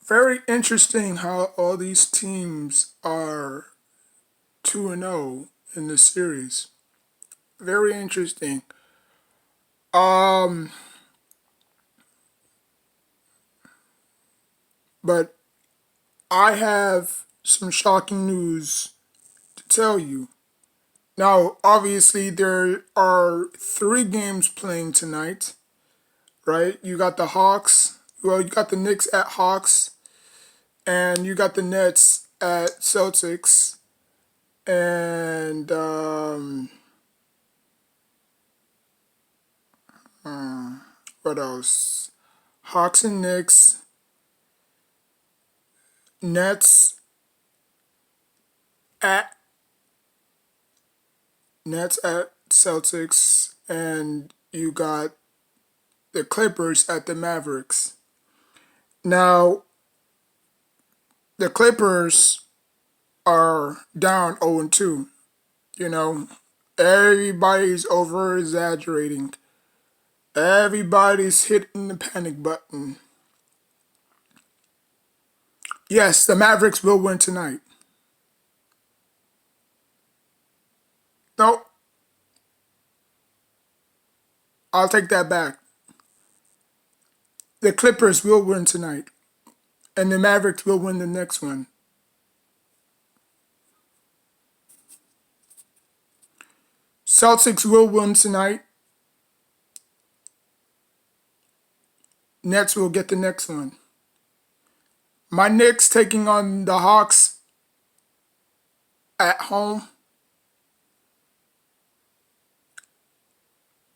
Very interesting how all these teams are 2-0 in this series. Very interesting. Um, but I have some shocking news to tell you. Now, obviously, there are three games playing tonight, right? You got the Hawks. Well, you got the Knicks at Hawks, and you got the Nets at Celtics, and what else? Hawks and Knicks, Nets at Celtics, and you got the Clippers at the Mavericks. Now, the Clippers are down 0-2. You know, everybody's over exaggerating. Everybody's hitting the panic button. Yes, the Mavericks will win tonight. No, I'll take that back. The Clippers will win tonight, and the Mavericks will win the next one. Celtics will win tonight. Nets will get the next one. My Knicks taking on the Hawks at home.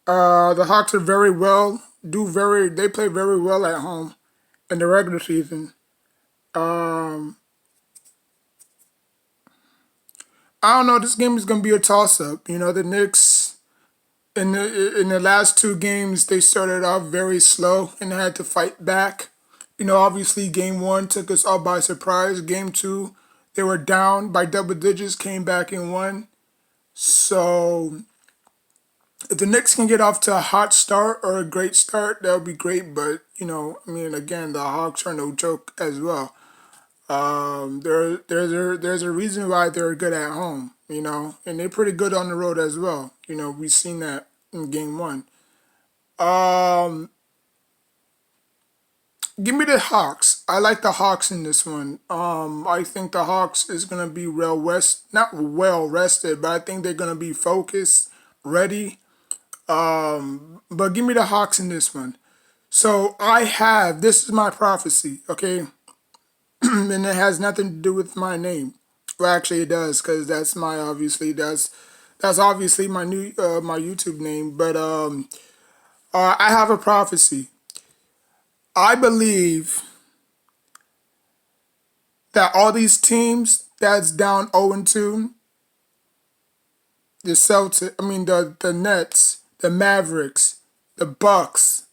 The Hawks are they play very well at home in the regular season. Um, I don't know. This game is gonna be a toss up. You know, the Knicks in the last two games they started off very slow and had to fight back. You know, obviously game one took us all by surprise. Game two, they were down by double digits, came back and won. So if the Knicks can get off to a hot start or a great start, that would be great. But you know, I mean, again, the Hawks are no joke as well. There's a reason why they're good at home, you know, and they're pretty good on the road as well. You know, we've seen that in game one. Um, Give me the Hawks. I like the Hawks in this one. I think the Hawks is gonna be not well rested, but I think they're gonna be focused, ready. But give me the Hawks in this one. So this is my prophecy, okay? And it has nothing to do with my name. Well, actually, it does, because that's obviously my YouTube name. But I have a prophecy. I believe that all these teams that's down 0-2, the the Nets, the Mavericks, the Bucks.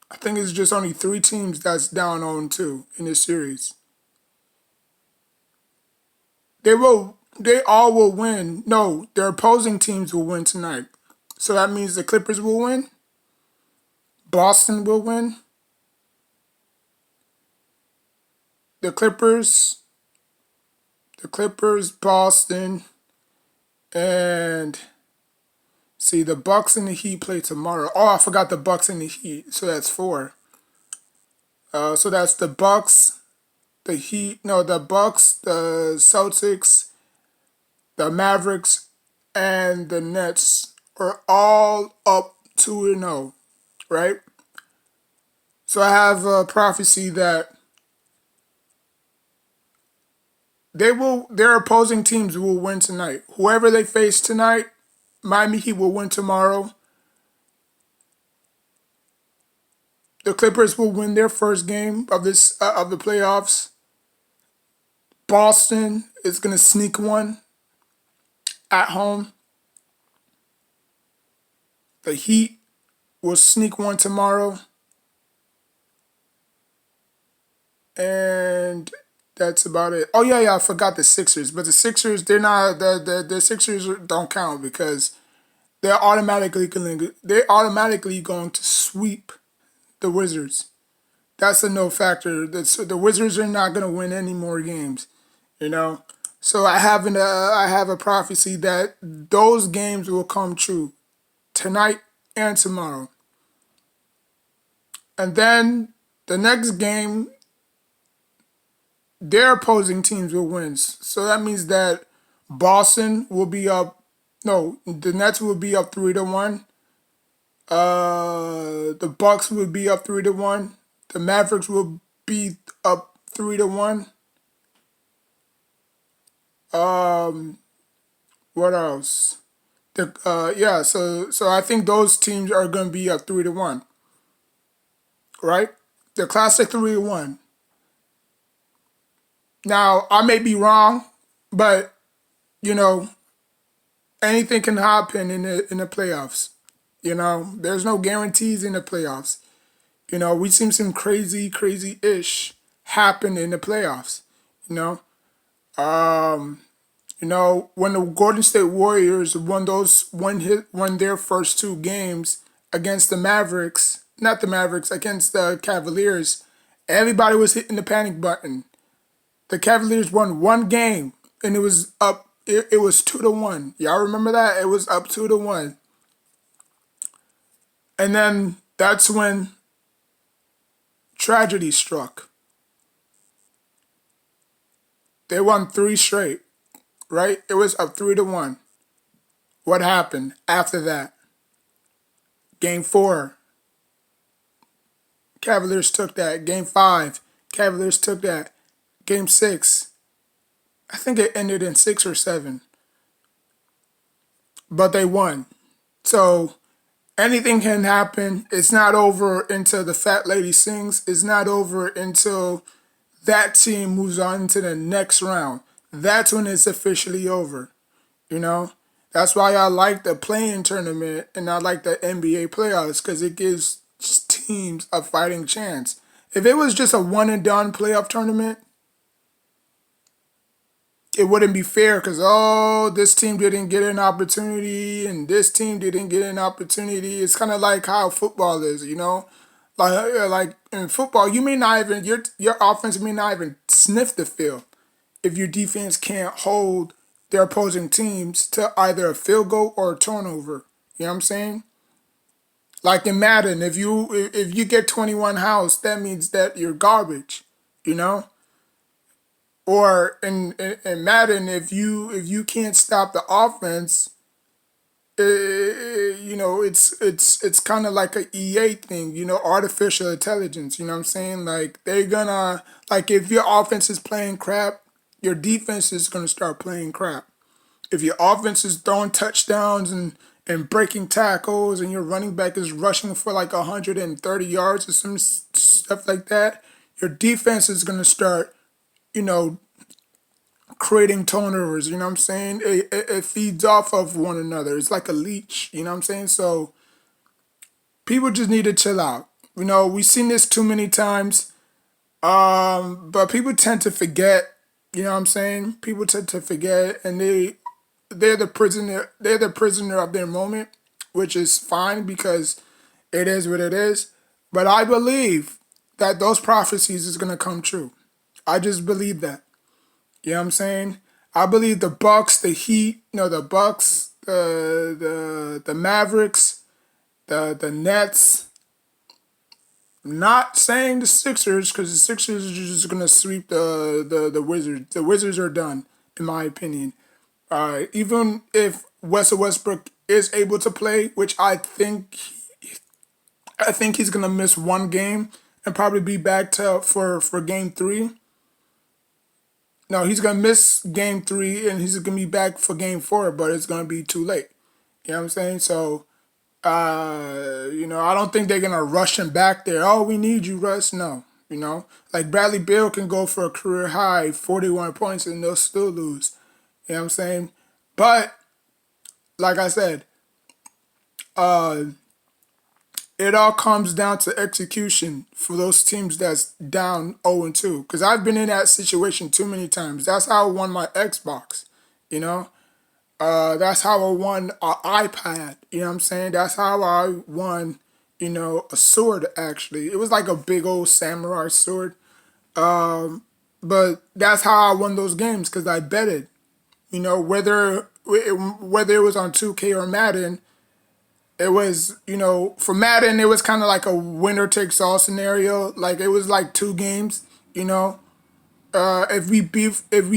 I think it's just only three teams that's down 0-2 in this series. They all will win. No, their opposing teams will win tonight. So that means the Clippers will win, Boston will win, the Clippers, Boston, and see the Bucks and the Heat play tomorrow. Oh, I forgot the Bucks and the Heat. So that's four. So that's the Bucks, the Heat, no, the Bucks, the Celtics, the Mavericks, and the Nets are all up 2-0, right? So I have a prophecy that their opposing teams will win tonight. Whoever they face tonight, Miami Heat will win tomorrow. The Clippers will win their first game of the playoffs. Boston is gonna sneak one at home. The Heat will sneak one tomorrow, and that's about it. Oh yeah, I forgot the Sixers, but the Sixers they're not the Sixers don't count because they're automatically going to sweep the Wizards. That's a no factor. The Wizards are not going to win any more games. You know, so I have a prophecy that those games will come true tonight and tomorrow, and then the next game their opposing teams will win. So that means that Boston will be up. No, the Nets will be up 3-1. The Bucks will be up 3-1. The Mavericks will be up 3-1. Um, what else? Yeah. So I think those teams are gonna be up 3-1, right? The classic 3-1. Now I may be wrong, but you know anything can happen in the playoffs. There's no guarantees in the playoffs. We've seen some crazy ish happen in the playoffs. You know, um, when the Golden State Warriors won their first two games against the Mavericks, not the Mavericks, against the Cavaliers, everybody was hitting the panic button. The Cavaliers won one game, and it was up. It was 2-1. Y'all remember that? It was up 2-1, and then that's when tragedy struck. They won three straight, right? It was up 3-1. What happened after that? Game four, Cavaliers took that. Game five, Cavaliers took that. Game six, I think it ended in 6 or 7, but they won. So anything can happen. It's not over until the fat lady sings. It's not over until that team moves on to the next round. That's when it's officially over. You know, that's why I like the playing tournament and I like the NBA playoffs because it gives teams a fighting chance. If it was just a one and done playoff tournament, it wouldn't be fair because this team didn't get an opportunity and this team didn't get an opportunity. It's kind of like how football is. Like in football, you may not even your offense may not even sniff the field if your defense can't hold their opposing teams to either a field goal or a turnover. You know what I'm saying? Like in Madden, if you get 21 house, that means that you're garbage. You know? Or in Madden, if you can't stop the offense, it's kind of like a EA thing, artificial intelligence. You know what I'm saying? Like they're gonna like if your offense is playing crap, your defense is gonna start playing crap. If your offense is throwing touchdowns and breaking tackles, and your running back is rushing for like 130 yards or some stuff like that, your defense is gonna start, you know, creating turnovers. You know what I'm saying? It feeds off of one another. It's like a leech. You know what I'm saying? So people just need to chill out. We've seen this too many times. But people tend to forget. You know what I'm saying? People tend to forget, and they're the prisoner. They're the prisoner of their moment, which is fine because it is what it is. But I believe that those prophecies is gonna come true. I just believe that. You know what I'm saying? I believe the Bucks, the Heat, the Bucks, the Mavericks, the Nets. I'm not saying the Sixers because the Sixers are just gonna sweep the Wizards. The Wizards are done, in my opinion. Even if Russell Westbrook is able to play, which I think he's gonna miss one game and probably be back for game three. No, he's gonna miss game three and he's gonna be back for game four, but it's gonna be too late. You know what I'm saying? So, I don't think they're gonna rush him back there. Oh, we need you, Russ. No, like Bradley Beal can go for a career high 41 points and they'll still lose. You know what I'm saying? But like I said, uh, it all comes down to execution for those teams that's down 0-2. Because I've been in that situation too many times. That's how I won my Xbox. You know, That's how I won an iPad. You know what I'm saying? That's how I won, a sword actually. It was like a big old samurai sword. But that's how I won those games because I betted. Whether it was on 2K or Madden, it was, for Madden, it was kind of like a winner takes all scenario. Like it was like two games, you know. If we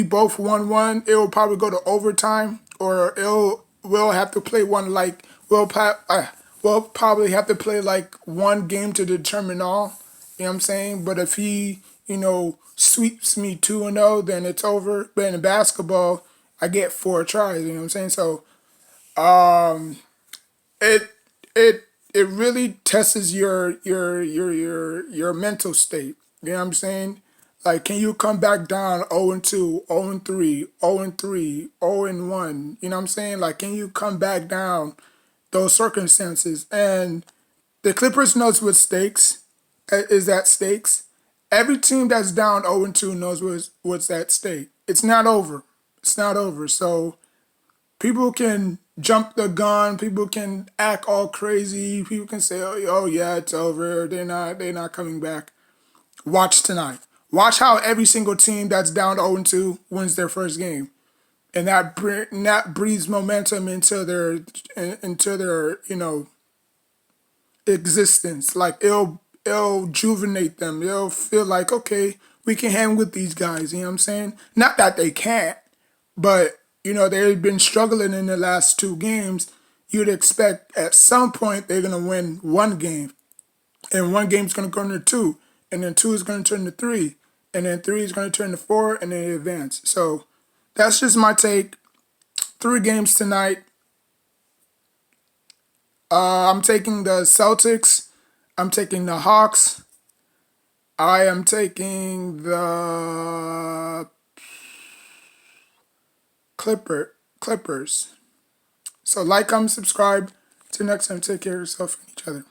both won one, it will probably go to overtime, or we'll have to play one like we'll probably have to play like one game to determine all. You know what I'm saying? But if he sweeps me 2-0, then it's over. But in basketball, I get four tries. You know what I'm saying? So it it it really tests your mental state. You know what I'm saying? Like, can you come back down 0-2, 0-3, 0-3, 0-1? You know what I'm saying? Like, can you come back down those circumstances? And the Clippers knows what stakes is at stakes. Every team that's down 0-2 knows what's at stake. It's not over. It's not over. So people can jump the gun. People can act all crazy. People can say, "Oh yeah, it's over. They're not coming back." Watch tonight. Watch how every single team that's down 0-2 wins their first game, and that breathes momentum into their existence. Like it'll juvenate them. They'll feel like, okay, we can hang with these guys. You know what I'm saying? Not that they can't, but they've been struggling in the last two games. You'd expect at some point they're gonna win one game, and one game's gonna turn to two, and then two is gonna turn to three, and then three is gonna turn to four, and then advance. So that's just my take. Three games tonight. I'm taking the Celtics. I'm taking the Hawks. I am taking the Clippers. So like, comment, subscribe. Till next time, take care of yourself and each other.